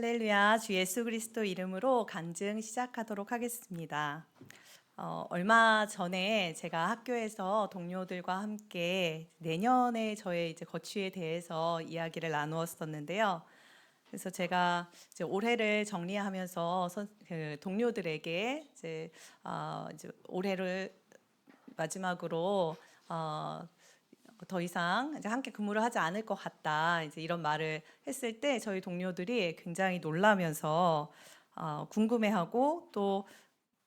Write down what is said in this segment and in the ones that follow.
할렐루야, 주 예수 그리스도 이름으로 간증 시작하도록 하겠습니다. 얼마 전에 제가 학교에서 동료들과 함께 내년에 저의 이제 거취에 대해서 이야기를 나누었었는데요. 그래서 제가 이제 올해를 정리하면서 동료들에게 이제 올해를 마지막으로 더 이상 이제 함께 근무를 하지 않을 것 같다. 이제 이런 말을 했을 때 저희 동료들이 굉장히 놀라면서 궁금해하고 또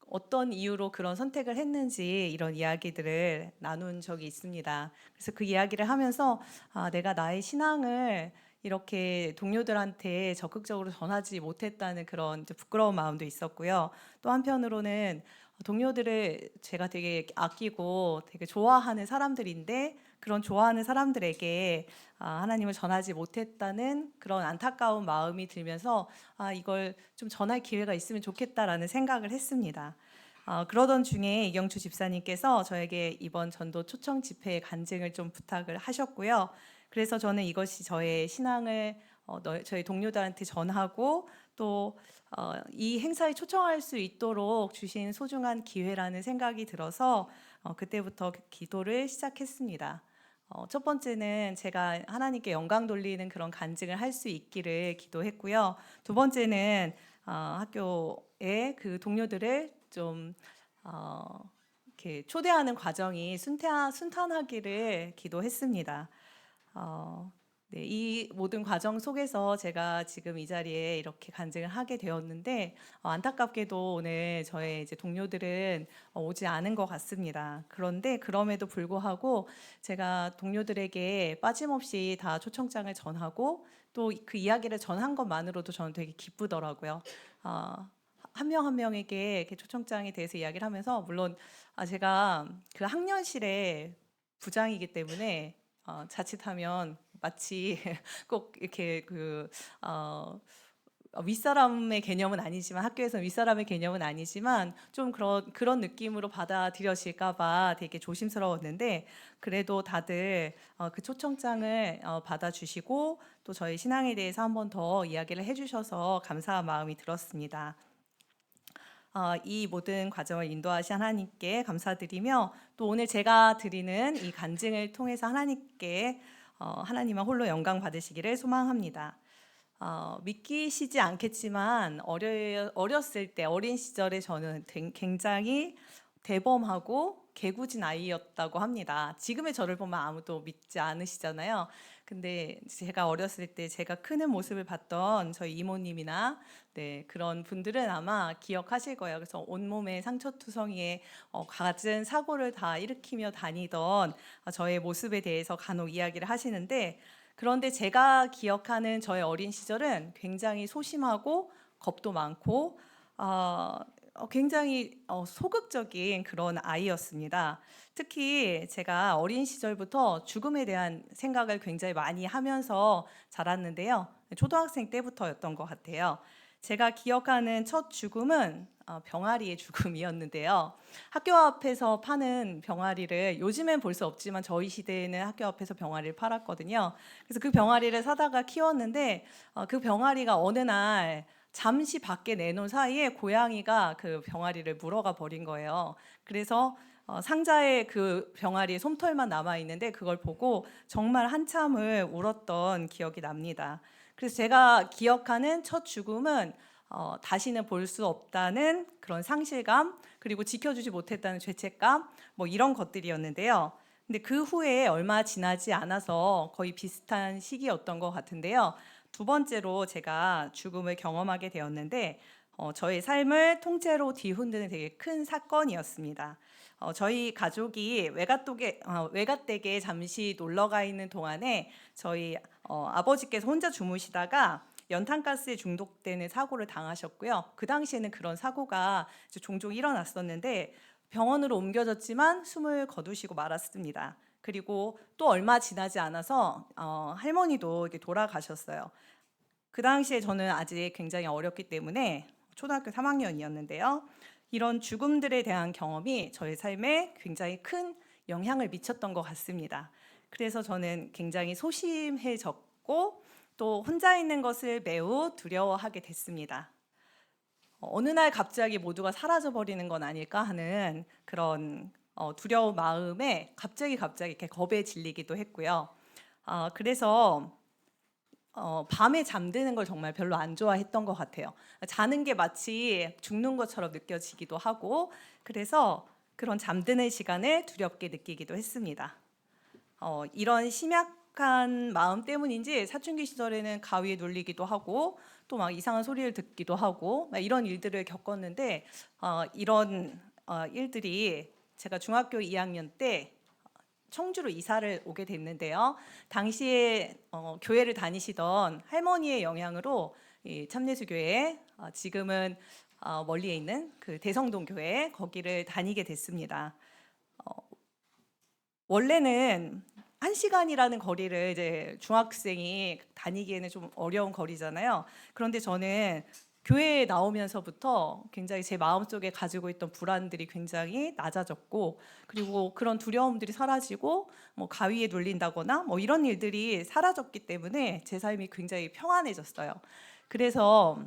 어떤 이유로 그런 선택을 했는지 이런 이야기들을 나눈 적이 있습니다. 그래서 그 이야기를 하면서 내가 나의 신앙을 이렇게 동료들한테 적극적으로 전하지 못했다는 그런 이제 부끄러운 마음도 있었고요. 또 한편으로는 동료들을 제가 되게 아끼고 되게 좋아하는 사람들인데 그런 좋아하는 사람들에게 하나님을 전하지 못했다는 그런 안타까운 마음이 들면서 이걸 좀 전할 기회가 있으면 좋겠다라는 생각을 했습니다. 그러던 중에 이경주 집사님께서 저에게 이번 전도 초청 집회의 간증을 좀 부탁을 하셨고요. 그래서 저는 이것이 저의 신앙을 저희 동료들한테 전하고 또 이 행사에 초청할 수 있도록 주신 소중한 기회라는 생각이 들어서 그때부터 기도를 시작했습니다. 첫 번째는 제가 하나님께 영광 돌리는 그런 간증을 할 수 있기를 기도했고요. 두 번째는 학교에 그 동료들을 좀 이렇게 초대하는 과정이 순탄하기를 기도했습니다. 네, 이 모든 과정 속에서 제가 지금 이 자리에 이렇게 간증을 하게 되었는데 안타깝게도 오늘 저의 이제 동료들은 오지 않은 것 같습니다. 그런데 그럼에도 불구하고 제가 동료들에게 빠짐없이 다 초청장을 전하고 또 그 이야기를 전한 것만으로도 저는 되게 기쁘더라고요. 한 명 한 명에게 이렇게 초청장에 대해서 이야기를 하면서 물론 제가 그 학년실의 부장이기 때문에 자칫하면 마치 꼭 이렇게 윗사람의 개념은 아니지만 학교에서 윗사람의 개념은 아니지만 좀 그런 느낌으로 받아들여질까봐 되게 조심스러웠는데 그래도 다들 그 초청장을 받아주시고 또 저희 신앙에 대해서 한 번 더 이야기를 해주셔서 감사한 마음이 들었습니다. 이 모든 과정을 인도하신 하나님께 감사드리며 또 오늘 제가 드리는 이 간증을 통해서 하나님께 하나님만 홀로 영광 받으시기를 소망합니다. 믿기시지 않겠지만 어렸을 때 어린 시절에 저는 굉장히 대범하고 개구진 아이였다고 합니다. 지금의 저를 보면 아무도 믿지 않으시잖아요. 근데 제가 어렸을 때 제가 크는 모습을 봤던 저희 이모님이나 그런 분들은 아마 기억하실 거예요. 그래서 온몸에 상처투성이에 갖은 사고를 다 일으키며 다니던 저의 모습에 대해서 간혹 이야기를 하시는데 그런데 제가 기억하는 저의 어린 시절은 굉장히 소심하고 겁도 많고 굉장히 소극적인 그런 아이였습니다. 특히 제가 어린 시절부터 죽음에 대한 생각을 굉장히 많이 하면서 자랐는데요. 초등학생 때부터였던 것 같아요. 제가 기억하는 첫 죽음은 병아리의 죽음이었는데요. 학교 앞에서 파는 병아리를 요즘엔 볼 수 없지만 저희 시대에는 학교 앞에서 병아리를 팔았거든요. 그래서 그 병아리를 사다가 키웠는데 그 병아리가 어느 날 잠시 밖에 내놓은 사이에 고양이가 그 병아리를 물어가 버린 거예요. 그래서 상자에 그 병아리의 솜털만 남아 있는데 그걸 보고 정말 한참을 울었던 기억이 납니다. 그래서 제가 기억하는 첫 죽음은 다시는 볼 수 없다는 그런 상실감 그리고 지켜주지 못했다는 죄책감 뭐 이런 것들이었는데요. 근데 그 후에 얼마 지나지 않아서 거의 비슷한 시기였던 것 같은데요. 두 번째로 제가 죽음을 경험하게 되었는데 저의 삶을 통째로 뒤흔드는 되게 큰 사건이었습니다. 저희 가족이 외갓댁에 잠시 놀러가 있는 동안에 저희 아버지께서 혼자 주무시다가 연탄가스에 중독되는 사고를 당하셨고요. 그 당시에는 그런 사고가 종종 일어났었는데 병원으로 옮겨졌지만 숨을 거두시고 말았습니다. 그리고 또 얼마 지나지 않아서 할머니도 이렇게 돌아가셨어요. 그 당시에 저는 아직 굉장히 어렸기 때문에 초등학교 3학년이었는데요. 이런 죽음들에 대한 경험이 저의 삶에 굉장히 큰 영향을 미쳤던 것 같습니다. 그래서 저는 굉장히 소심해졌고 또 혼자 있는 것을 매우 두려워하게 됐습니다. 어느 날 갑자기 모두가 사라져 버리는 건 아닐까 하는 그런 두려운 마음에 갑자기 이렇게 겁에 질리기도 했고요. 그래서 밤에 잠드는 걸 정말 별로 안 좋아했던 것 같아요. 자는 게 마치 죽는 것처럼 느껴지기도 하고, 그래서 그런 잠드는 시간을 두렵게 느끼기도 했습니다. 이런 심약한 마음 때문인지 사춘기 시절에는 가위에 눌리기도 하고 또 막 이상한 소리를 듣기도 하고 막 이런 일들을 겪었는데, 이런 일들이 제가 중학교 2학년 때 청주로 이사를 오게 됐는데요. 당시에 교회를 다니시던 할머니의 영향으로 이 참예수교회, 지금은 멀리에 있는 그 대성동 교회, 거기를 다니게 됐습니다. 원래는 1시간이라는 거리를 이제 중학생이 다니기에는 좀 어려운 거리잖아요. 그런데 저는 교회에 나오면서부터 굉장히 제 마음속에 가지고 있던 불안들이 굉장히 낮아졌고, 그리고 그런 두려움들이 사라지고 뭐 가위에 눌린다거나 뭐 이런 일들이 사라졌기 때문에 제 삶이 굉장히 평안해졌어요. 그래서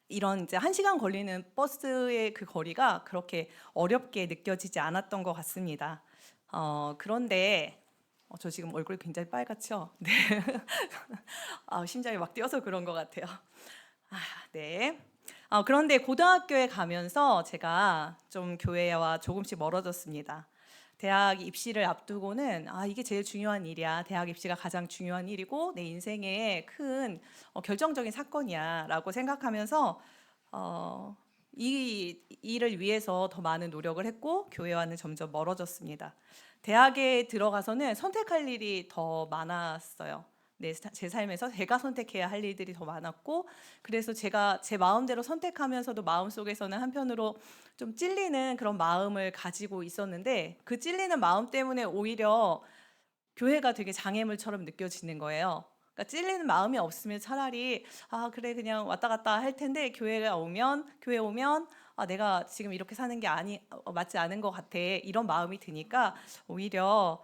이런 이제 1시간 걸리는 버스의 그 거리가 그렇게 어렵게 느껴지지 않았던 것 같습니다. 그런데 저 지금 얼굴이 굉장히 빨갛죠? 네. 심장이 막 뛰어서 그런 것 같아요. 네. 그런데 고등학교에 가면서 제가 좀 교회와 조금씩 멀어졌습니다. 대학 입시를 앞두고는 이게 제일 중요한 일이야. 대학 입시가 가장 중요한 일이고 내 인생의 큰 결정적인 사건이야라고 생각하면서 이 일을 위해서 더 많은 노력을 했고 교회와는 점점 멀어졌습니다. 대학에 들어가서는 선택할 일이 더 많았어요. 제 삶에서 제가 선택해야 할 일들이 더 많았고, 그래서 제가 제 마음대로 선택하면서도 마음속에서는 한편으로 좀 찔리는 그런 마음을 가지고 있었는데, 그 찔리는 마음 때문에 오히려 교회가 되게 장애물처럼 느껴지는 거예요. 그러니까 찔리는 마음이 없으면 차라리 그래 그냥 왔다 갔다 할 텐데, 교회 오면 내가 지금 이렇게 사는 게 맞지 않은 것 같아, 이런 마음이 드니까 오히려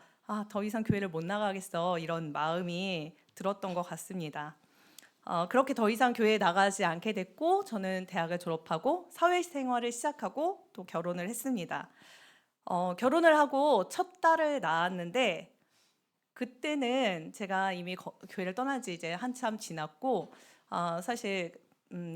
더 이상 교회를 못 나가겠어, 이런 마음이 들었던 것 같습니다. 그렇게 더 이상 교회에 나가지 않게 됐고, 저는 대학을 졸업하고 사회생활을 시작하고 또 결혼을 했습니다. 결혼을 하고 첫 딸을 낳았는데, 그때는 제가 이미 교회를 떠난 지 이제 한참 지났고, 사실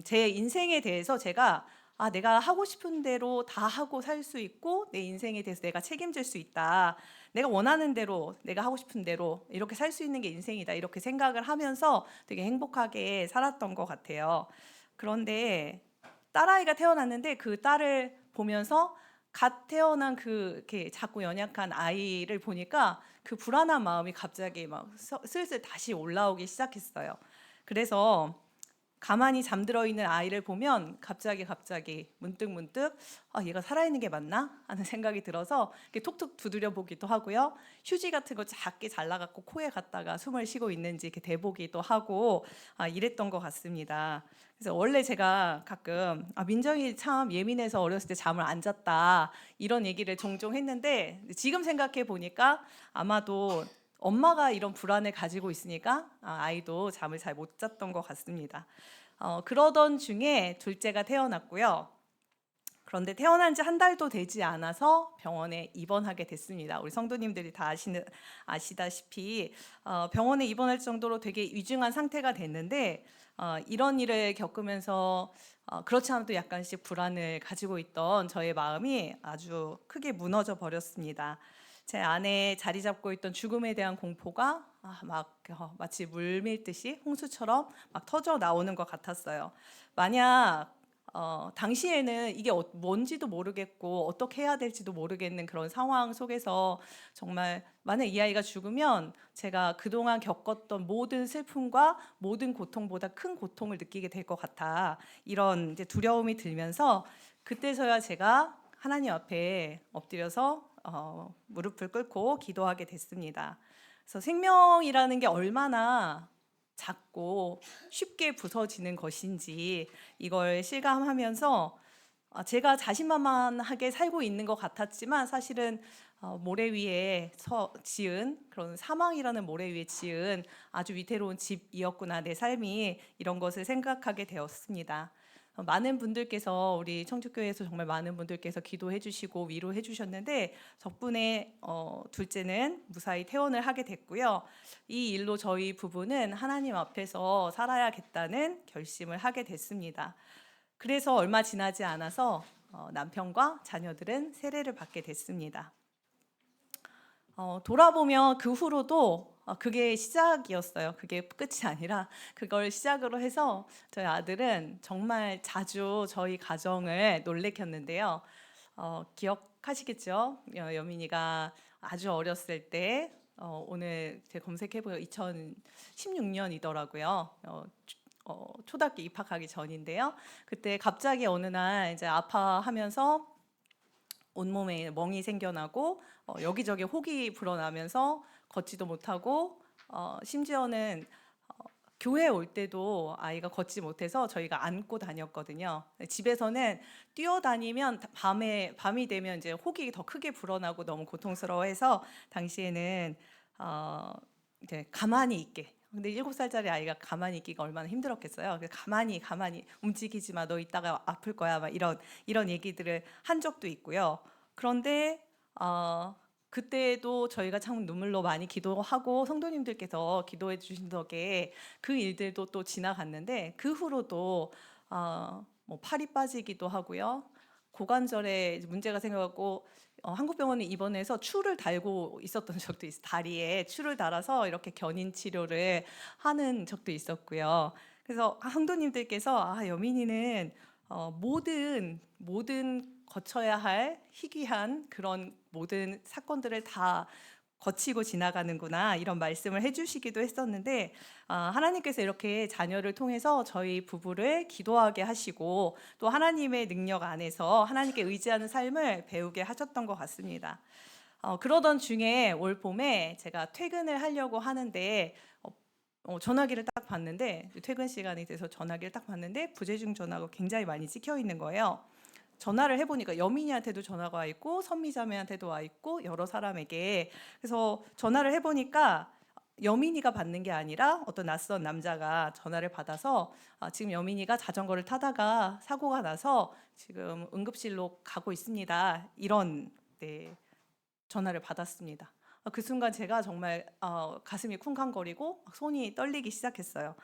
제 인생에 대해서 제가 내가 하고 싶은 대로 다 하고 살 수 있고 내 인생에 대해서 내가 책임질 수 있다, 내가 원하는 대로 내가 하고 싶은 대로 이렇게 살 수 있는 게 인생이다, 이렇게 생각을 하면서 되게 행복하게 살았던 것 같아요. 그런데 딸아이가 태어났는데 그 딸을 보면서 갓 태어난 이렇게 작고 연약한 아이를 보니까 그 불안한 마음이 갑자기 막 슬슬 다시 올라오기 시작했어요. 그래서 가만히 잠들어 있는 아이를 보면 갑자기 문득 얘가 살아있는 게 맞나 하는 생각이 들어서 이렇게 톡톡 두드려 보기도 하고요. 휴지 같은 거 작게 잘라갖고 코에 갖다가 숨을 쉬고 있는지 이렇게 대보기도 하고 이랬던 것 같습니다. 그래서 원래 제가 가끔 민정이 참 예민해서 어렸을 때 잠을 안 잤다, 이런 얘기를 종종 했는데, 지금 생각해 보니까 아마도 엄마가 이런 불안을 가지고 있으니까 아이도 잠을 잘 못 잤던 것 같습니다. 그러던 중에 둘째가 태어났고요. 그런데 태어난 지 1달도 되지 않아서 병원에 입원하게 됐습니다. 우리 성도님들이 다 아시다시피 병원에 입원할 정도로 되게 위중한 상태가 됐는데, 이런 일을 겪으면서 그렇지 않아도 약간씩 불안을 가지고 있던 저의 마음이 아주 크게 무너져 버렸습니다. 제 안에 자리 잡고 있던 죽음에 대한 공포가 마치 물밀듯이 홍수처럼 막 터져 나오는 것 같았어요. 만약 당시에는 이게 뭔지도 모르겠고 어떻게 해야 될지도 모르겠는 그런 상황 속에서 정말 만약 이 아이가 죽으면 제가 그동안 겪었던 모든 슬픔과 모든 고통보다 큰 고통을 느끼게 될 것 같아, 이런 이제 두려움이 들면서 그때서야 제가 하나님 앞에 엎드려서 무릎을 꿇고 기도하게 됐습니다. 그래서 생명이라는 게 얼마나 작고 쉽게 부서지는 것인지 이걸 실감하면서 제가 자신만만하게 살고 있는 것 같았지만, 사실은 모래 위에 지은 그런 사망이라는 모래 위에 지은 아주 위태로운 집이었구나 내 삶이 이런 것을 생각하게 되었습니다. 많은 분들께서 우리 청주교회에서 정말 많은 분들께서 기도해 주시고 위로해 주셨는데 덕분에 둘째는 무사히 퇴원을 하게 됐고요. 이 일로 저희 부부는 하나님 앞에서 살아야겠다는 결심을 하게 됐습니다. 그래서 얼마 지나지 않아서 남편과 자녀들은 세례를 받게 됐습니다. 돌아보면 그 후로도 그게 시작이었어요. 그게 끝이 아니라 그걸 시작으로 해서 저희 아들은 정말 자주 저희 가정을 놀래켰는데요. 기억하시겠죠? 여민이가 아주 어렸을 때 오늘 제가 검색해보면 2016년이더라고요. 초등학교 입학하기 전인데요. 그때 갑자기 어느 날 이제 아파하면서 온몸에 멍이 생겨나고 여기저기 혹이 불어나면서 걷지도 못하고 심지어는 교회 올 때도 아이가 걷지 못해서 저희가 안고 다녔거든요. 집에서는 뛰어다니면 밤이 되면 이제 혹이 더 크게 불어나고 너무 고통스러워해서 당시에는 이제 가만히 있게. 근데 7살짜리 아이가 가만히 있기가 얼마나 힘들었겠어요. 가만히 움직이지 마. 너 이따가 아플 거야. 막 이런 얘기들을 한 적도 있고요. 그런데 그때도 저희가 참 눈물로 많이 기도하고 성도님들께서 기도해 주신 덕에 그 일들도 또 지나갔는데 그 후로도 뭐 팔이 빠지기도 하고요. 고관절에 문제가 생겨갖고 한국병원에 입원해서 추를 달고 있었던 적도 있어요. 다리에 추를 달아서 이렇게 견인 치료를 하는 적도 있었고요. 그래서 성도님들께서 여민이는 모든 거쳐야 할 희귀한 그런 모든 사건들을 다 거치고 지나가는구나 이런 말씀을 해주시기도 했었는데 하나님께서 이렇게 자녀를 통해서 저희 부부를 기도하게 하시고 또 하나님의 능력 안에서 하나님께 의지하는 삶을 배우게 하셨던 것 같습니다. 그러던 중에 올 봄에 제가 퇴근을 하려고 하는데 전화기를 딱 봤는데 퇴근 시간이 돼서 전화기를 딱 봤는데 부재중 전화가 굉장히 많이 찍혀 있는 거예요. 전화를 해보니까 여민이한테도 전화가 와 있고 선미자매한테도 와 있고 여러 사람에게. 그래서 전화를 해보니까 여민이가 받는 게 아니라 어떤 낯선 남자가 전화를 받아서 지금 여민이가 자전거를 타다가 사고가 나서 지금 응급실로 가고 있습니다. 이런 전화를 받았습니다. 그 순간 제가 정말 가슴이 쿵쾅거리고 손이 떨리기 시작했어요.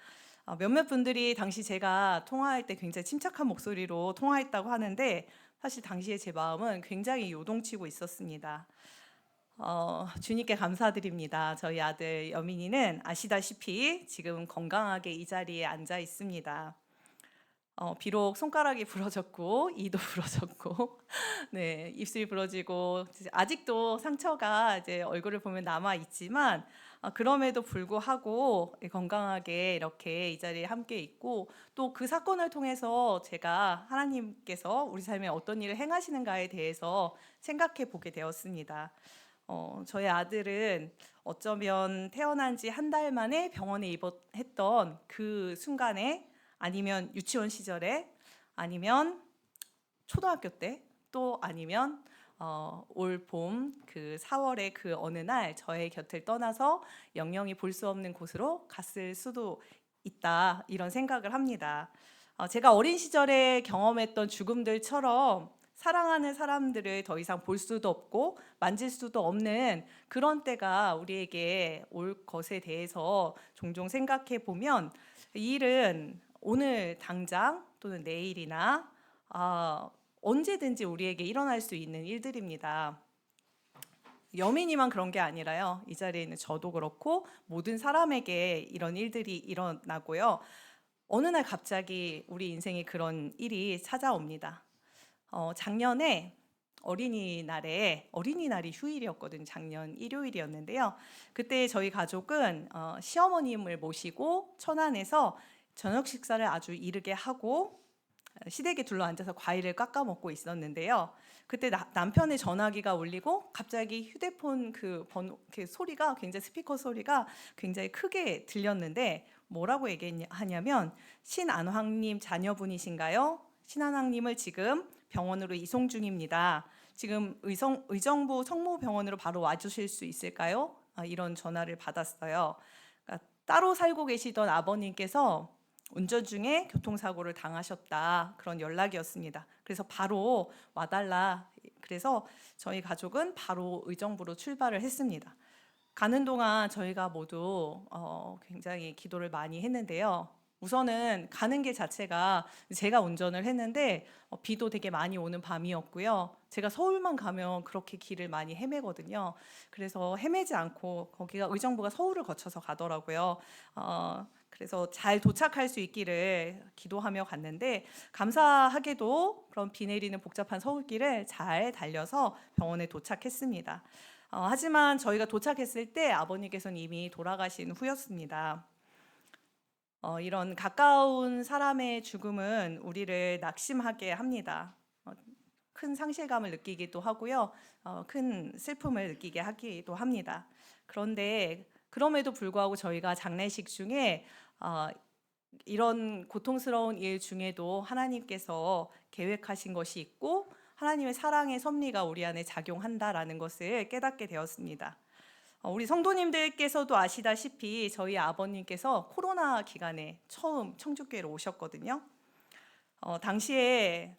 몇몇 분들이 당시 제가 통화할 때 굉장히 침착한 목소리로 통화했다고 하는데 사실 당시에 제 마음은 굉장히 요동치고 있었습니다. 주님께 감사드립니다. 저희 아들 여민이는 아시다시피 지금 건강하게 이 자리에 앉아 있습니다. 비록 손가락이 부러졌고 이도 부러졌고 네, 입술이 부러지고 아직도 상처가 이제 얼굴을 보면 남아 있지만 그럼에도 불구하고 건강하게 이렇게 이 자리에 함께 있고 또 그 사건을 통해서 제가 하나님께서 우리 삶에 어떤 일을 행하시는가에 대해서 생각해 보게 되었습니다. 저희 아들은 어쩌면 태어난 지 한 달 만에 병원에 입원했던 그 순간에 아니면 유치원 시절에 아니면 초등학교 때 또 아니면 올 봄 그 4월의 그 어느 날 저의 곁을 떠나서 영영이 볼 수 없는 곳으로 갔을 수도 있다 이런 생각을 합니다. 제가 어린 시절에 경험했던 죽음들처럼 사랑하는 사람들을 더 이상 볼 수도 없고 만질 수도 없는 그런 때가 우리에게 올 것에 대해서 종종 생각해 보면 이 일은 오늘 당장 또는 내일이나 언제든지 우리에게 일어날 수 있는 일들입니다. 여민이만 그런 게 아니라요. 이 자리에 있는 저도 그렇고 모든 사람에게 이런 일들이 일어나고요. 어느 날 갑자기 우리 인생에 그런 일이 찾아옵니다. 작년에 어린이날이 휴일이었거든요. 작년 일요일이었는데요. 그때 저희 가족은 시어머님을 모시고 천안에서 저녁 식사를 아주 이르게 하고 시댁에 둘러앉아서 과일을 깎아 먹고 있었는데요. 그때 남편의 전화기가 울리고 갑자기 휴대폰 그 소리가 굉장히 스피커 소리가 굉장히 크게 들렸는데 뭐라고 얘기하냐면 신안황님 자녀분이신가요? 신안황님을 지금 병원으로 이송 중입니다. 지금 의정부 성모병원으로 바로 와주실 수 있을까요? 이런 전화를 받았어요. 그러니까 따로 살고 계시던 아버님께서 운전 중에 교통사고를 당하셨다, 그런 연락이었습니다. 그래서 바로 와달라. 그래서 저희 가족은 바로 의정부로 출발을 했습니다. 가는 동안 저희가 모두 굉장히 기도를 많이 했는데요. 우선은 가는 길 자체가 제가 운전을 했는데 비도 되게 많이 오는 밤이었고요. 제가 서울만 가면 그렇게 길을 많이 헤매거든요. 그래서 헤매지 않고, 거기가 의정부가 서울을 거쳐서 가더라고요. 그래서 잘 도착할 수 있기를 기도하며 갔는데, 감사하게도 그런 비 내리는 복잡한 서울길을 잘 달려서 병원에 도착했습니다. 하지만 저희가 도착했을 때 아버님께서는 이미 돌아가신 후였습니다. 이런 가까운 사람의 죽음은 우리를 낙심하게 합니다. 큰 상실감을 느끼기도 하고요. 큰 슬픔을 느끼게 하기도 합니다. 그런데 그럼에도 불구하고 저희가 장례식 중에 이런 고통스러운 일 중에도 하나님께서 계획하신 것이 있고 하나님의 사랑의 섭리가 우리 안에 작용한다라는 것을 깨닫게 되었습니다. 우리 성도님들께서도 아시다시피 저희 아버님께서 코로나 기간에 처음 청주교회로 오셨거든요. 당시에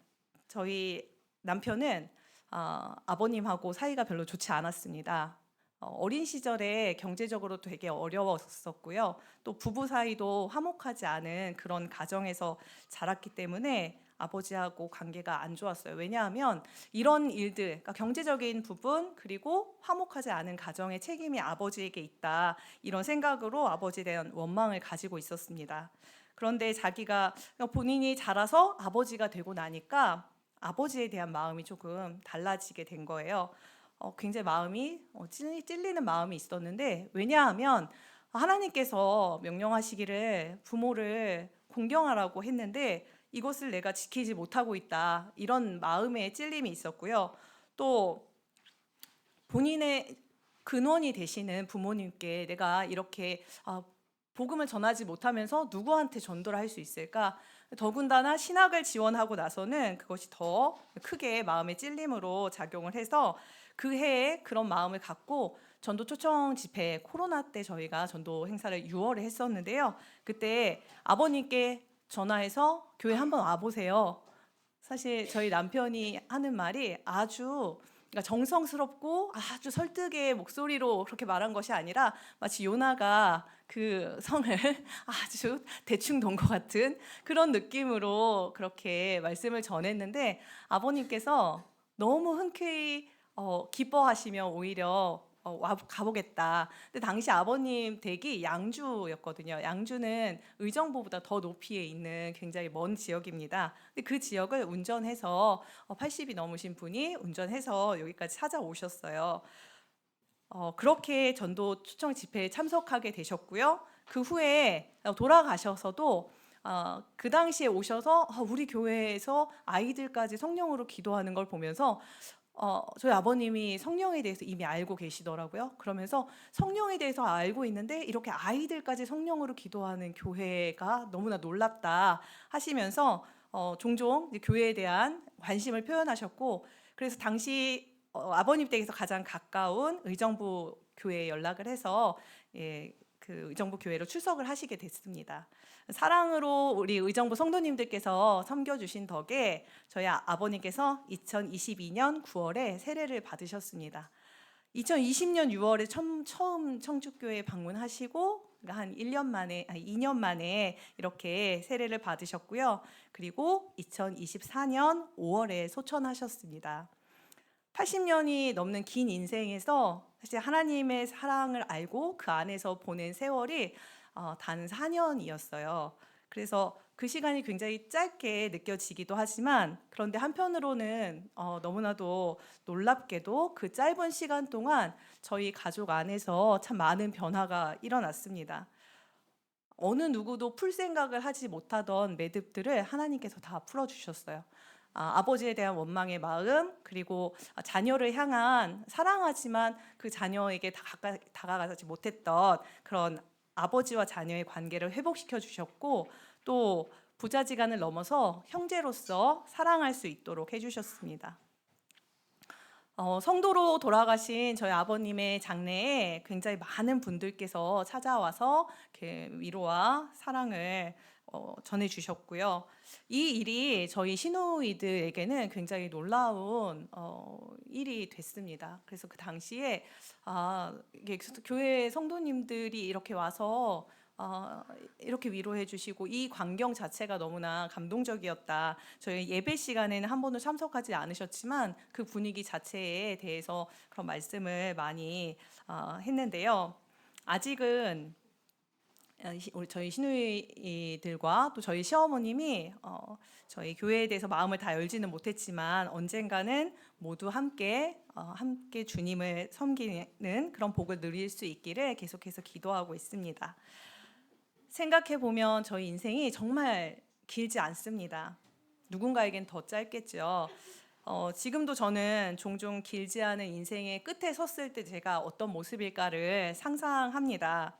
저희 남편은 아버님하고 사이가 별로 좋지 않았습니다. 어린 시절에 경제적으로 되게 어려웠었고요. 또 부부 사이도 화목하지 않은 그런 가정에서 자랐기 때문에 아버지하고 관계가 안 좋았어요. 왜냐하면 이런 일들, 그러니까 경제적인 부분 그리고 화목하지 않은 가정의 책임이 아버지에게 있다, 이런 생각으로 아버지에 대한 원망을 가지고 있었습니다. 그런데 자기가 본인이 자라서 아버지가 되고 나니까 아버지에 대한 마음이 조금 달라지게 된 거예요. 굉장히 마음이 찔리는 마음이 있었는데, 왜냐하면 하나님께서 명령하시기를 부모를 공경하라고 했는데 이것을 내가 지키지 못하고 있다, 이런 마음의 찔림이 있었고요. 또 본인의 근원이 되시는 부모님께 내가 이렇게 복음을 전하지 못하면서 누구한테 전도를 할 수 있을까? 더군다나 신학을 지원하고 나서는 그것이 더 크게 마음의 찔림으로 작용을 해서 그 해에 그런 마음을 갖고 전도 초청 집회, 코로나 때 저희가 전도 행사를 6월에 했었는데요. 그때 아버님께 전화해서 교회 한번 와보세요. 사실 저희 남편이 하는 말이 아주, 그러니까 정성스럽고 아주 설득의 목소리로 그렇게 말한 것이 아니라 마치 요나가 그 성을 아주 대충 돈 것 같은 그런 느낌으로 그렇게 말씀을 전했는데, 아버님께서 너무 흔쾌히 기뻐하시며 오히려 가보겠다. 근데 당시 아버님 댁이 양주였거든요. 양주는 의정부보다 더 높이에 있는 굉장히 먼 지역입니다. 근데 그 지역을 운전해서 80이 넘으신 분이 운전해서 여기까지 찾아오셨어요. 그렇게 전도 초청 집회에 참석하게 되셨고요. 그 후에 돌아가셔서도 그 당시에 오셔서 우리 교회에서 아이들까지 성령으로 기도하는 걸 보면서 저희 아버님이 성령에 대해서 이미 알고 계시더라고요. 그러면서 성령에 대해서 알고 있는데 이렇게 아이들까지 성령으로 기도하는 교회가 너무나 놀랍다 하시면서 종종 교회에 대한 관심을 표현하셨고, 그래서 당시 아버님 댁에서 가장 가까운 의정부 교회에 연락을 해서 그 의정부 교회로 출석을 하시게 됐습니다. 사랑으로 우리 의정부 성도님들께서 섬겨주신 덕에 저희 아버님께서 2022년 9월에 세례를 받으셨습니다. 2020년 6월에 처음 청주교회 방문하시고 한 2년 만에 이렇게 세례를 받으셨고요. 그리고 2024년 5월에 소천하셨습니다. 80년이 넘는 긴 인생에서 사실 하나님의 사랑을 알고 그 안에서 보낸 세월이 단 4년이었어요. 그래서 그 시간이 굉장히 짧게 느껴지기도 하지만, 그런데 한편으로는 너무나도 놀랍게도 그 짧은 시간 동안 저희 가족 안에서 참 많은 변화가 일어났습니다. 어느 누구도 풀 생각을 하지 못하던 매듭들을 하나님께서 다 풀어주셨어요. 아버지에 대한 원망의 마음, 그리고 자녀를 향한 사랑하지만 그 자녀에게 다가가지 못했던 그런 아버지와 자녀의 관계를 회복시켜 주셨고, 또 부자지간을 넘어서 형제로서 사랑할 수 있도록 해주셨습니다. 성도로 돌아가신 저희 아버님의 장례에 굉장히 많은 분들께서 찾아와서 이렇게 위로와 사랑을 전해주셨고요. 이 일이 저희 시누이들에게는 굉장히 놀라운 일이 됐습니다. 그래서 그 당시에 이게 교회 성도님들이 이렇게 와서 이렇게 위로해 주시고 이 광경 자체가 너무나 감동적이었다. 저희 예배 시간에는 한 번도 참석하지 않으셨지만 그 분위기 자체에 대해서 그런 말씀을 많이 했는데요. 아직은 저희 시누이들과 또 저희 시어머님이 저희 교회에 대해서 마음을 다 열지는 못했지만 언젠가는 모두 함께 주님을 섬기는 그런 복을 누릴 수 있기를 계속해서 기도하고 있습니다. 생각해 보면 저희 인생이 정말 길지 않습니다. 누군가에겐 더 짧겠죠. 지금도 저는 종종 길지 않은 인생의 끝에 섰을 때 제가 어떤 모습일까를 상상합니다.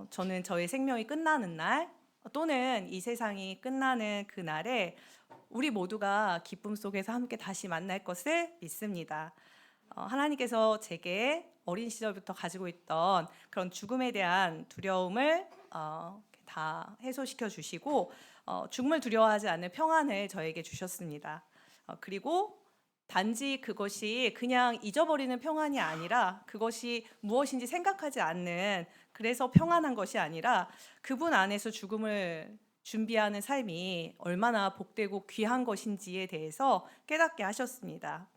저는 저의 생명이 끝나는 날 또는 이 세상이 끝나는 그날에 우리 모두가 기쁨 속에서 함께 다시 만날 것을 믿습니다. 하나님께서 제게 어린 시절부터 가지고 있던 그런 죽음에 대한 두려움을 다 해소시켜 주시고 죽음을 두려워하지 않는 평안을 저에게 주셨습니다. 그리고 단지 그것이 그냥 잊어버리는 평안이 아니라 그것이 무엇인지 생각하지 않는 그래서 평안한 것이 아니라 그분 안에서 죽음을 준비하는 삶이 얼마나 복되고 귀한 것인지에 대해서 깨닫게 하셨습니다.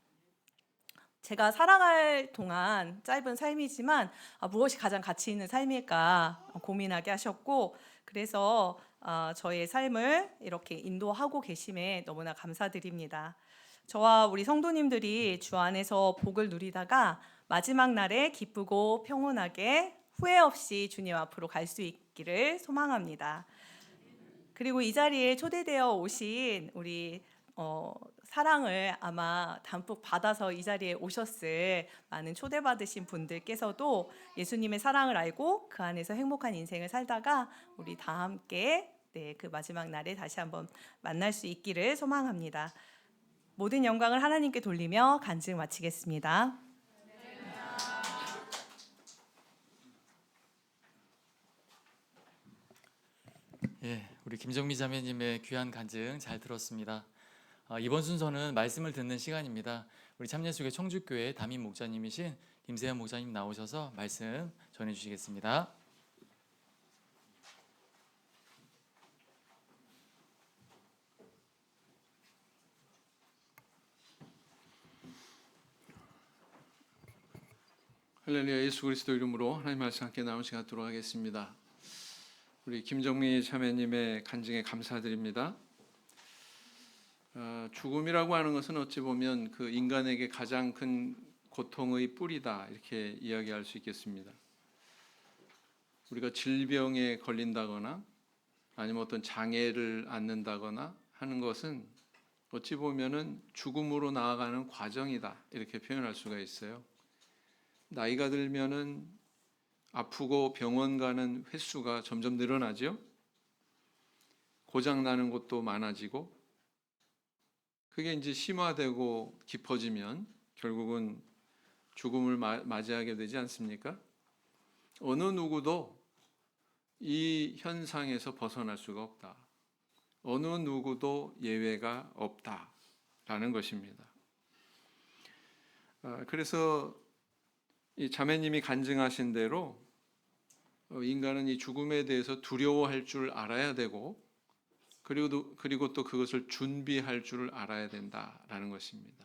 제가 살아갈 동안 짧은 삶이지만 무엇이 가장 가치 있는 삶일까 고민하게 하셨고 그래서 저의 삶을 이렇게 인도하고 계심에 너무나 감사드립니다. 저와 우리 성도님들이 주 안에서 복을 누리다가 마지막 날에 기쁘고 평온하게 후회 없이 주님 앞으로 갈 수 있기를 소망합니다. 그리고 이 자리에 초대되어 오신 우리 사랑을 아마 담뿍 받아서 이 자리에 오셨을 많은 초대받으신 분들께서도 예수님의 사랑을 알고 그 안에서 행복한 인생을 살다가 우리 다 함께 그 마지막 날에 다시 한번 만날 수 있기를 소망합니다. 모든 영광을 하나님께 돌리며 간증 마치겠습니다. 예, 우리 김정미 자매님의 귀한 간증 잘 들었습니다. 이번 순서는 말씀을 듣는 시간입니다. 우리 참예수교 청주교회 담임 목자님이신 김세현 목자님 나오셔서 말씀 전해주시겠습니다. 할렐루야. 예수 그리스도 이름으로 하나님 말씀 함께 나눈 시간 갖도록 하겠습니다. 우리 김정미 자매님의 간증에 감사드립니다. 죽음이라고 하는 것은 어찌 보면 그 인간에게 가장 큰 고통의 뿌리다 이렇게 이야기할 수 있겠습니다. 우리가 질병에 걸린다거나 아니면 어떤 장애를 앓는다거나 하는 것은 어찌 보면은 죽음으로 나아가는 과정이다 이렇게 표현할 수가 있어요. 나이가 들면은 아프고 병원 가는 횟수가 점점 늘어나죠. 고장 나는 것도 많아지고 그게 이제 심화되고 깊어지면 결국은 죽음을 맞이하게 되지 않습니까? 어느 누구도 이 현상에서 벗어날 수가 없다. 어느 누구도 예외가 없다라는 것입니다. 그래서 이 자매님이 간증하신 대로 인간은 이 죽음에 대해서 두려워할 줄 알아야 되고 그리고 또 그것을 준비할 줄 알아야 된다라는 것입니다.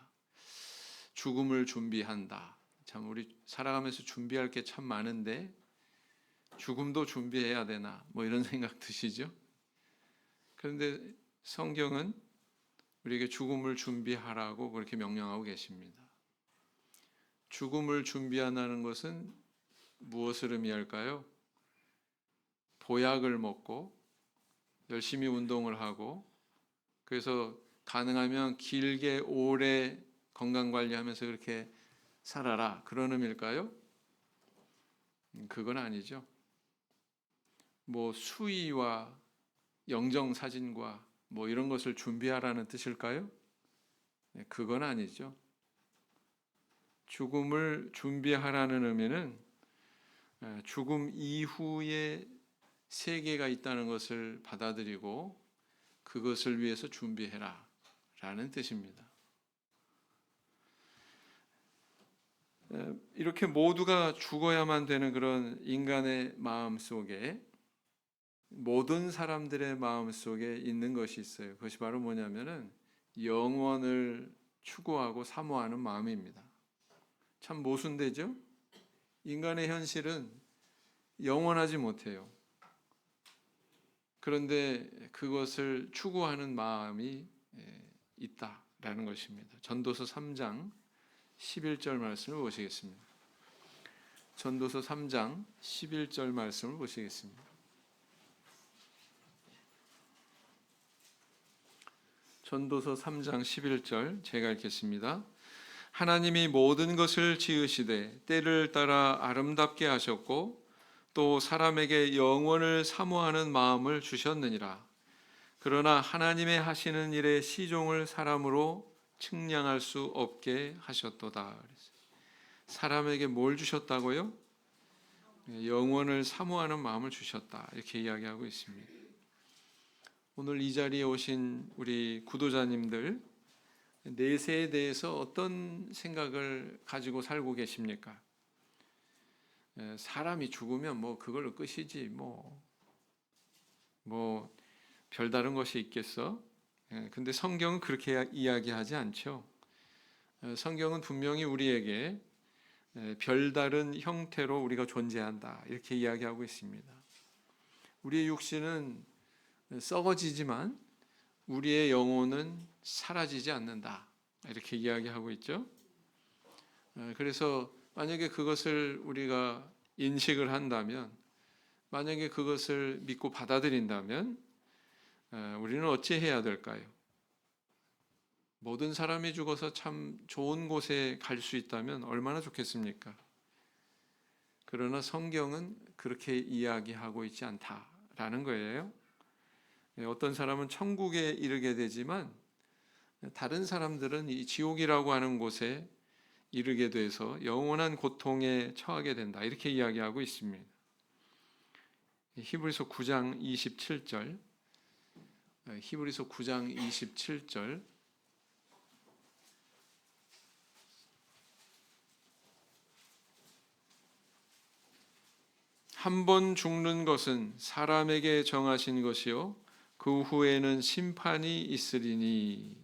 죽음을 준비한다. 참 우리 살아가면서 준비할 게 참 많은데 죽음도 준비해야 되나 뭐 이런 생각 드시죠? 그런데 성경은 우리에게 죽음을 준비하라고 그렇게 명령하고 계십니다. 죽음을 준비한다는 것은 무엇을 의미할까요? 보약을 먹고 열심히 운동을 하고 그래서 가능하면 길게 오래 건강관리하면서 그렇게 살아라 그런 의미일까요? 그건 아니죠. 뭐 수의와 영정사진과 뭐 이런 것을 준비하라는 뜻일까요? 그건 아니죠. 죽음을 준비하라는 의미는 죽음 이후에 세계가 있다는 것을 받아들이고 그것을 위해서 준비해라 라는 뜻입니다. 이렇게 모두가 죽어야만 되는 그런 인간의 마음 속에 모든 사람들의 마음 속에 있는 것이 있어요. 그것이 바로 뭐냐면은 영원을 추구하고 사모하는 마음입니다. 참 모순되죠? 인간의 현실은 영원하지 못해요. 그런데 그것을 추구하는 마음이 있다라는 것입니다. 전도서 3장 11절 말씀을 보시겠습니다. 전도서 3장 11절 말씀을 보시겠습니다. 전도서 3장 11절 제가 읽겠습니다. 하나님이 모든 것을 지으시되 때를 따라 아름답게 하셨고 또 사람에게 영원을 사모하는 마음을 주셨느니라. 그러나 하나님의 하시는 일의 시종을 사람으로 측량할 수 없게 하셨도다. 사람에게 뭘 주셨다고요? 영원을 사모하는 마음을 주셨다. 이렇게 이야기하고 있습니다. 오늘 이 자리에 오신 우리 구도자님들, 내세에 대해서 어떤 생각을 가지고 살고 계십니까? 사람이 죽으면 뭐 그걸로 끝이지 뭐 별다른 것이 있겠어? 근데 성경은 그렇게 이야기하지 않죠. 성경은 분명히 우리에게 별다른 형태로 우리가 존재한다 이렇게 이야기하고 있습니다. 우리의 육신은 썩어지지만 우리의 영혼은 사라지지 않는다 이렇게 이야기하고 있죠. 그래서 만약에 그것을 우리가 인식을 한다면, 만약에 그것을 믿고 받아들인다면 우리는 어찌해야 될까요? 모든 사람이 죽어서 참 좋은 곳에 갈 수 있다면 얼마나 좋겠습니까? 그러나 성경은 그렇게 이야기하고 있지 않다라는 거예요. 어떤 사람은 천국에 이르게 되지만 다른 사람들은 이 지옥이라고 하는 곳에 이르게 돼서 영원한 고통에 처하게 된다 이렇게 이야기하고 있습니다. 히브리서 9장 27절 히브리서 9장 27절 한 번 죽는 것은 사람에게 정하신 것이요 그 후에는 심판이 있으리니.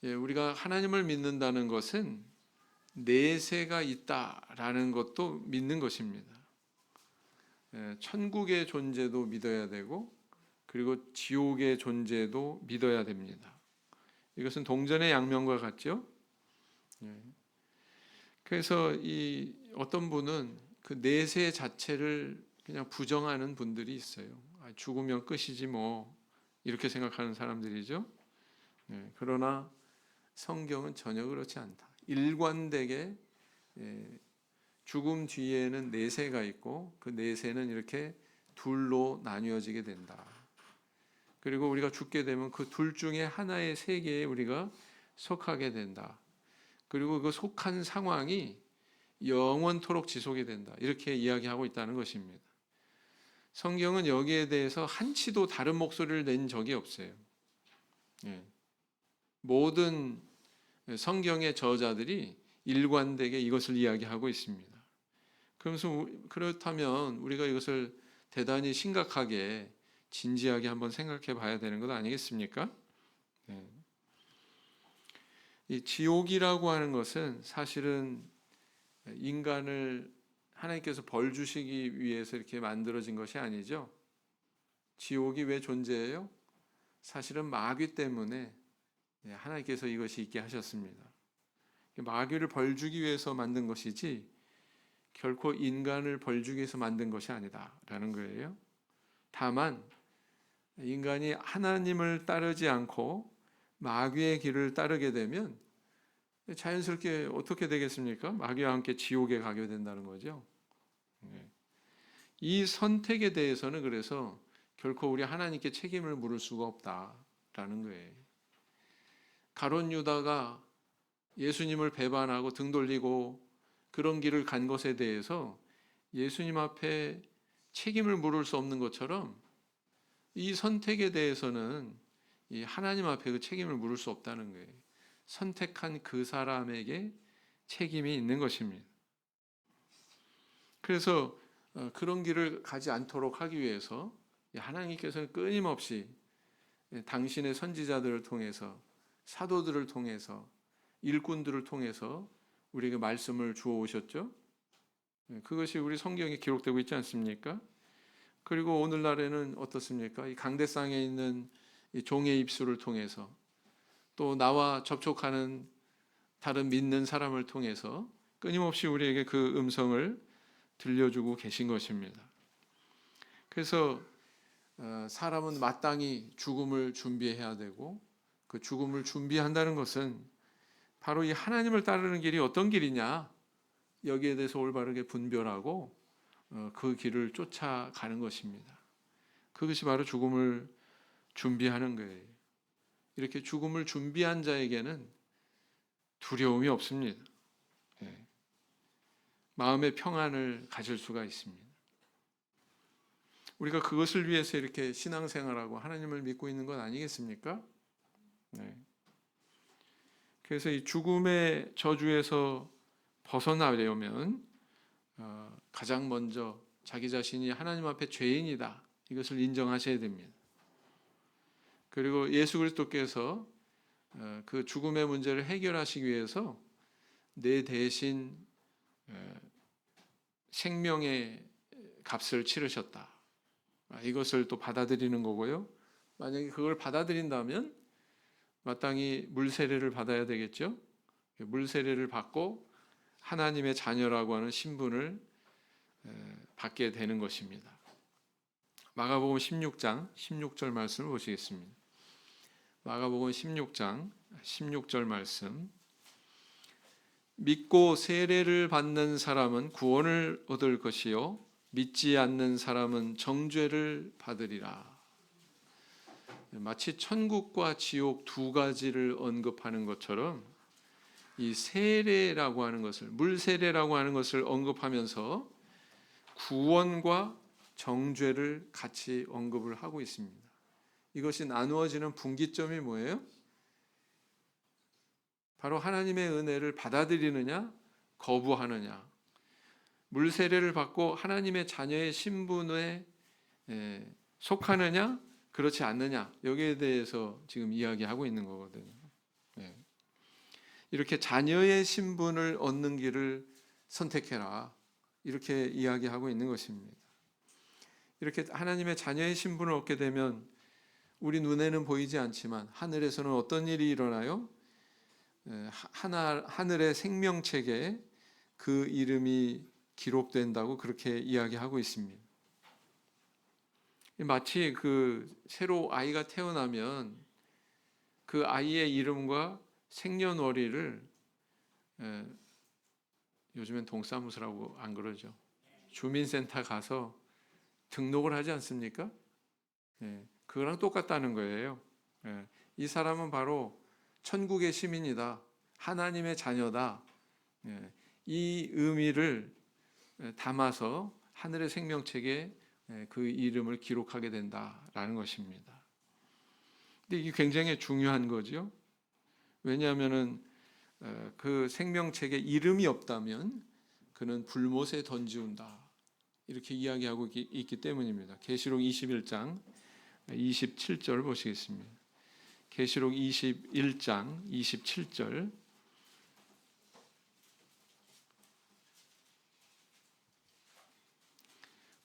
우리가 하나님을 믿는다는 것은 내세가 있다라는 것도 믿는 것입니다. 천국의 존재도 믿어야 되고 그리고 지옥의 존재도 믿어야 됩니다. 이것은 동전의 양면과 같죠? 그래서 이 어떤 분은 그 내세 자체를 그냥 부정하는 분들이 있어요. 죽으면 끝이지 뭐 이렇게 생각하는 사람들이죠. 그러나 성경은 전혀 그렇지 않다. 일관되게 죽음 뒤에는 내세가 있고 그 내세는 이렇게 둘로 나뉘어지게 된다. 그리고 우리가 죽게 되면 그 둘 중에 하나의 세계에 우리가 속하게 된다. 그리고 그 속한 상황이 영원토록 지속이 된다. 이렇게 이야기하고 있다는 것입니다. 성경은 여기에 대해서 한치도 다른 목소리를 낸 적이 없어요. 모든 성경의 저자들이 일관되게 이것을 이야기하고 있습니다. 그렇다면 우리가 이것을 대단히 심각하게 진지하게 한번 생각해 봐야 되는 것 아니겠습니까? 이 지옥이라고 하는 것은 사실은 인간을 하나님께서 벌 주시기 위해서 이렇게 만들어진 것이 아니죠. 지옥이 왜 존재해요? 사실은 마귀 때문에 하나님께서 이것이 있게 하셨습니다. 마귀를 벌 주기 위해서 만든 것이지 결코 인간을 벌 주기 위해서 만든 것이 아니다라는 거예요. 다만 인간이 하나님을 따르지 않고 마귀의 길을 따르게 되면 자연스럽게 어떻게 되겠습니까? 마귀와 함께 지옥에 가게 된다는 거죠. 이 선택에 대해서는 그래서 결코 우리 하나님께 책임을 물을 수가 없다라는 거예요. 가룟 유다가 예수님을 배반하고 등 돌리고 그런 길을 간 것에 대해서 예수님 앞에 책임을 물을 수 없는 것처럼 이 선택에 대해서는 이 하나님 앞에 그 책임을 물을 수 없다는 거예요. 선택한 그 사람에게 책임이 있는 것입니다. 그래서 그런 길을 가지 않도록 하기 위해서 하나님께서는 끊임없이 당신의 선지자들을 통해서, 사도들을 통해서, 일꾼들을 통해서 우리에게 말씀을 주어 오셨죠. 그것이 우리 성경에 기록되고 있지 않습니까? 그리고 오늘날에는 어떻습니까? 이 강대상에 있는 이 종의 입술을 통해서, 또 나와 접촉하는 다른 믿는 사람을 통해서 끊임없이 우리에게 그 음성을 들려주고 계신 것입니다. 그래서 사람은 마땅히 죽음을 준비해야 되고, 그 죽음을 준비한다는 것은 바로 이 하나님을 따르는 길이 어떤 길이냐, 여기에 대해서 올바르게 분별하고 그 길을 쫓아가는 것입니다. 그것이 바로 죽음을 준비하는 거예요. 이렇게 죽음을 준비한 자에게는 두려움이 없습니다. 마음의 평안을 가질 수가 있습니다. 우리가 그것을 위해서 이렇게 신앙생활하고 하나님을 믿고 있는 것 아니겠습니까? 그래서 이 죽음의 저주에서 벗어나려면 가장 먼저 자기 자신이 하나님 앞에 죄인이다, 이것을 인정하셔야 됩니다. 그리고 예수 그리스도께서 그 죽음의 문제를 해결하시기 위해서 내 대신 생명의 값을 치르셨다, 이것을 또 받아들이는 거고요. 만약에 그걸 받아들인다면 마땅히 물세례를 받아야 되겠죠. 물세례를 받고 하나님의 자녀라고 하는 신분을 받게 되는 것입니다. 마가복음 16장 16절 말씀을 보시겠습니다. 마가복음 16장 16절 말씀. 믿고 세례를 받는 사람은 구원을 얻을 것이요 믿지 않는 사람은 정죄를 받으리라. 마치 천국과 지옥 두 가지를 언급하는 것처럼 이 세례라고 하는 것을, 물세례라고 하는 것을 언급하면서 구원과 정죄를 같이 언급을 하고 있습니다. 이것이 나누어지는 분기점이 뭐예요? 바로 하나님의 은혜를 받아들이느냐 거부하느냐, 물세례를 받고 하나님의 자녀의 신분에 속하느냐 그렇지 않느냐, 여기에 대해서 지금 이야기하고 있는 거거든요. 이렇게 자녀의 신분을 얻는 길을 선택해라, 이렇게 이야기하고 있는 것입니다. 이렇게 하나님의 자녀의 신분을 얻게 되면 우리 눈에는 보이지 않지만 하늘에서는 어떤 일이 일어나요? 하늘의 생명책에 그 이름이 기록된다고 그렇게 이야기하고 있습니다. 마치 그 새로 아이가 태어나면 그 아이의 이름과 생년월일을 요즘엔 동사무소라고 안 그러죠. 주민센터 가서 등록을 하지 않습니까? 그거랑 똑같다는 거예요. 이 사람은 바로 천국의 시민이다, 하나님의 자녀다, 이 의미를 담아서 하늘의 생명책에 그 이름을 기록하게 된다라는 것입니다. 근데 이게 굉장히 중요한 거죠. 왜냐하면은 그 생명책에 이름이 없다면 그는 불못에 던지운다, 이렇게 이야기하고 있기 때문입니다. 계시록 21장 27절 보시겠습니다. 계시록 21장 27절.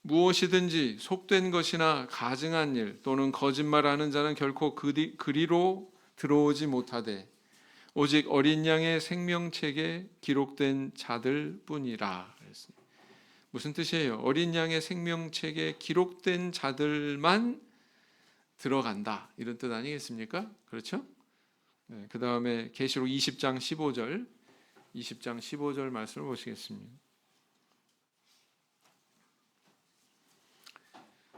무엇이든지 속된 것이나 가증한 일 또는 거짓말하는 자는 결코 그리로 들어오지 못하되 오직 어린 양의 생명책에 기록된 자들 뿐이라. 무슨 뜻이에요? 어린 양의 생명책에 기록된 자들만 들어간다, 이런 뜻 아니겠습니까? 그렇죠? 그 다음에 계시록 20장 15절 말씀을 보시겠습니다.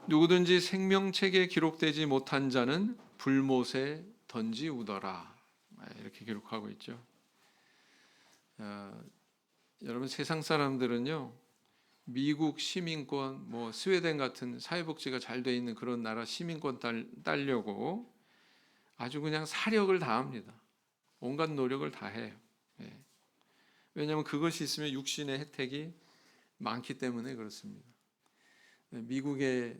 누구든지 생명책에 기록되지 못한 자는 불못에 던지우더라, 이렇게 기록하고 있죠. 여러분 세상 사람들은요, 미국 시민권, 뭐 스웨덴 같은 사회복지가 잘 돼 있는 그런 나라 시민권 따려고 아주 그냥 사력을 다합니다. 온갖 노력을 다해요. 예. 왜냐하면 그것이 있으면 육신의 혜택이 많기 때문에 그렇습니다. 미국에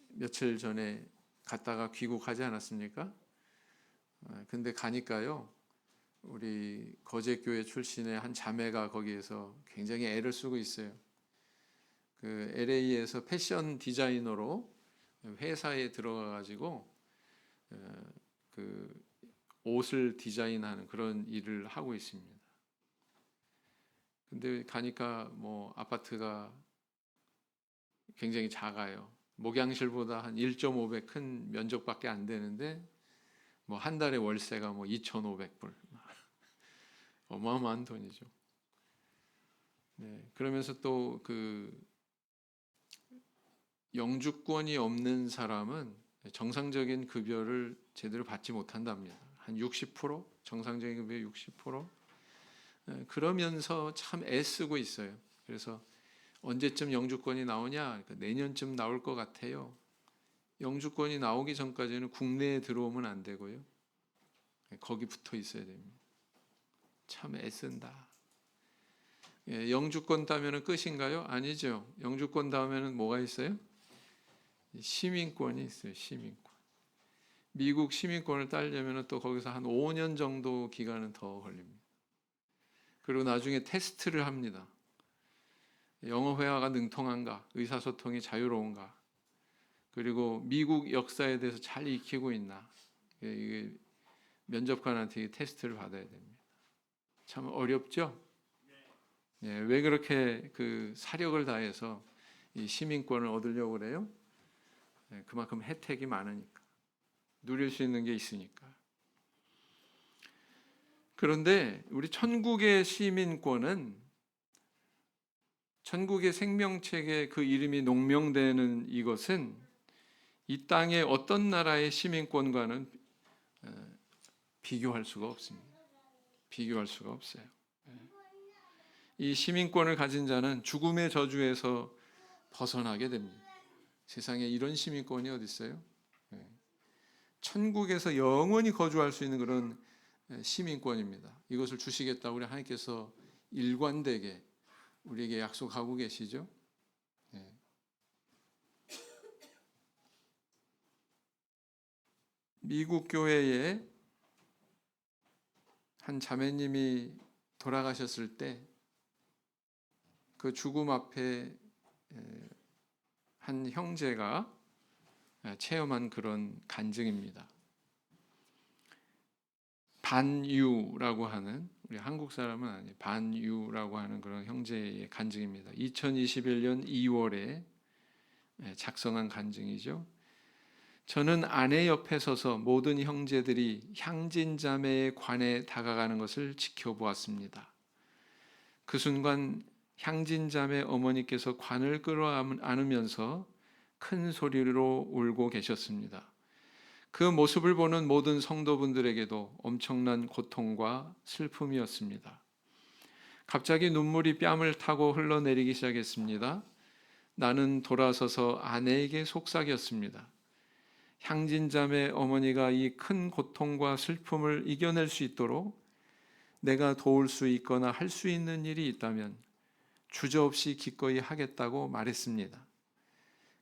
며칠 전에 갔다가 귀국하지 않았습니까? 근데 가니까요, 우리 거제교회 출신의 한 자매가 거기에서 굉장히 애를 쓰고 있어요. 그 LA에서 패션 디자이너로 회사에 들어가 가지고 그 옷을 디자인하는 그런 일을 하고 있습니다. 근데 가니까 뭐 아파트가 굉장히 작아요. 목양실보다 한 1.5배 큰 면적밖에 안 되는데 뭐 한 달에 월세가 뭐 2,500불. 어마어마한 돈이죠. 네, 그러면서 또 그 영주권이 없는 사람은 정상적인 급여를 제대로 받지 못한답니다. 한 60%? 정상적인 급여의 60%? 그러면서 참 애쓰고 있어요. 그래서 언제쯤 영주권이 나오냐? 그러니까 내년쯤 나올 것 같아요. 영주권이 나오기 전까지는 국내에 들어오면 안 되고요. 거기 붙어 있어야 됩니다. 참 애쓴다. 영주권 따면은 끝인가요? 아니죠. 영주권 따면은 뭐가 있어요? 시민권이 있어요. 시민권. 미국 시민권을 따려면 또 거기서 한 5년 정도 기간은 더 걸립니다. 그리고 나중에 테스트를 합니다. 영어 회화가 능통한가? 의사소통이 자유로운가? 그리고 미국 역사에 대해서 잘 익히고 있나? 이게 면접관한테 테스트를 받아야 됩니다. 참 어렵죠? 네, 왜 그렇게 그 사력을 다해서 이 시민권을 얻으려고 그래요? 네, 그만큼 혜택이 많으니까, 누릴 수 있는 게 있으니까. 그런데 우리 천국의 시민권은 천국의 생명책에 그 이름이 농명되는 이것은 이 땅의 어떤 나라의 시민권과는 비교할 수가 없습니다. 비교할 수가 없어요. 이 시민권을 가진 자는 죽음의 저주에서 벗어나게 됩니다. 세상에 이런 시민권이 어디 있어요? 천국에서 영원히 거주할 수 있는 그런 시민권입니다. 이것을 주시겠다고 우리 하나님께서 일관되게 우리에게 약속하고 계시죠. 미국 교회에 한 자매님이 돌아가셨을 때 그 죽음 앞에 한 형제가 체험한 그런 간증입니다. 반유라고 하는, 우리 한국 사람은 아니에요. 반유라고 하는 그런 형제의 간증입니다. 2021년 2월에 작성한 간증이죠. 저는 아내 옆에 서서 모든 형제들이 향진자매에 관해 다가가는 것을 지켜보았습니다. 그 순간 향진자매 어머니께서 관을 끌어안으면서 큰 소리로 울고 계셨습니다. 그 모습을 보는 모든 성도분들에게도 엄청난 고통과 슬픔이었습니다. 갑자기 눈물이 뺨을 타고 흘러내리기 시작했습니다. 나는 돌아서서 아내에게 속삭였습니다. 향진자매 어머니가 이 큰 고통과 슬픔을 이겨낼 수 있도록 내가 도울 수 있거나 할 수 있는 일이 있다면 주저없이 기꺼이 하겠다고 말했습니다.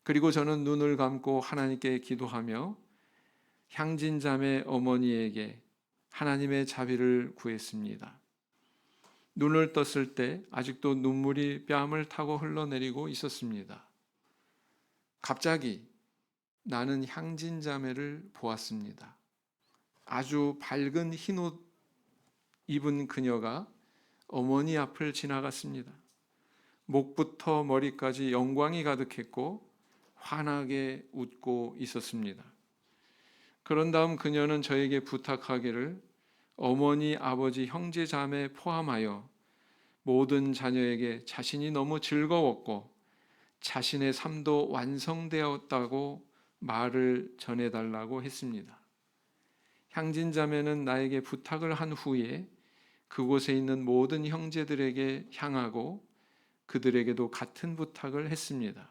그리고 저는 눈을 감고 하나님께 기도하며 향진자매 어머니에게 하나님의 자비를 구했습니다. 눈을 떴을 때 아직도 눈물이 뺨을 타고 흘러내리고 있었습니다. 갑자기 나는 향진자매를 보았습니다. 아주 밝은 흰옷 입은 그녀가 어머니 앞을 지나갔습니다. 목부터 머리까지 영광이 가득했고 환하게 웃고 있었습니다. 그런 다음 그녀는 저에게 부탁하기를 어머니, 아버지, 형제, 자매 포함하여 모든 자녀에게 자신이 너무 즐거웠고 자신의 삶도 완성되었다고 말을 전해달라고 했습니다. 향진자매는 나에게 부탁을 한 후에 그곳에 있는 모든 형제들에게 향하고 그들에게도 같은 부탁을 했습니다.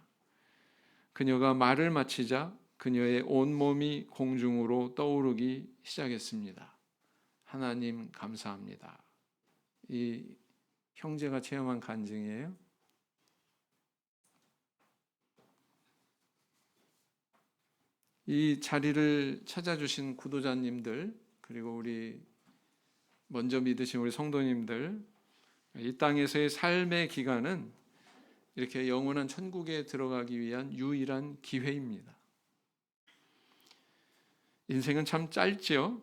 그녀가 말을 마치자 그녀의 온몸이 공중으로 떠오르기 시작했습니다. 하나님 감사합니다. 이 형제가 체험한 간증이에요. 이 자리를 찾아주신 구도자님들, 그리고 우리 먼저 믿으신 우리 성도님들, 이 땅에서의 삶의 기간은 이렇게 영원한 천국에 들어가기 위한 유일한 기회입니다. 인생은 참 짧지요.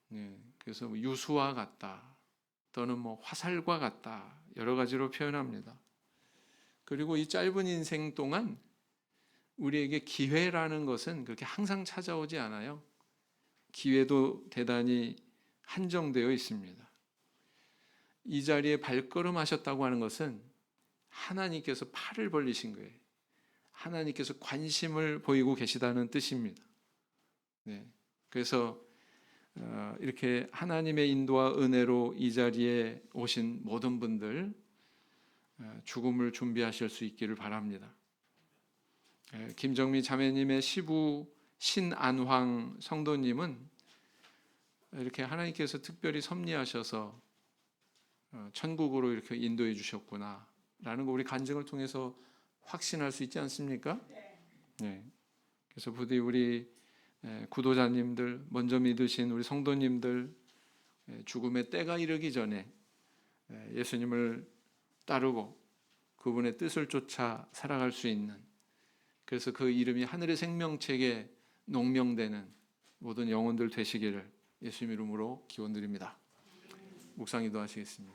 네, 그래서 유수와 같다, 또는 화살과 같다, 여러 가지로 표현합니다. 그리고 이 짧은 인생 동안 우리에게 기회라는 것은 그렇게 항상 찾아오지 않아요. 기회도 대단히 한정되어 있습니다. 이 자리에 발걸음하셨다고 하는 것은 하나님께서 팔을 벌리신 거예요. 하나님께서 관심을 보이고 계시다는 뜻입니다. 네, 그래서 이렇게 하나님의 인도와 은혜로 이 자리에 오신 모든 분들 죽음을 준비하실 수 있기를 바랍니다. 김정미 자매님의 시부 신안황 성도님은 이렇게 하나님께서 특별히 섭리하셔서 천국으로 이렇게 인도해 주셨구나 라는 거 우리 간증을 통해서 확신할 수 있지 않습니까? 네. 그래서 부디 우리 구도자님들, 먼저 믿으신 우리 성도님들, 죽음의 때가 이르기 전에 예수님을 따르고 그분의 뜻을 쫓아 살아갈 수 있는, 그래서 그 이름이 하늘의 생명책에 농명되는 모든 영혼들 되시기를 예수님 이름으로 기원드립니다. 묵상 기도하시겠습니다.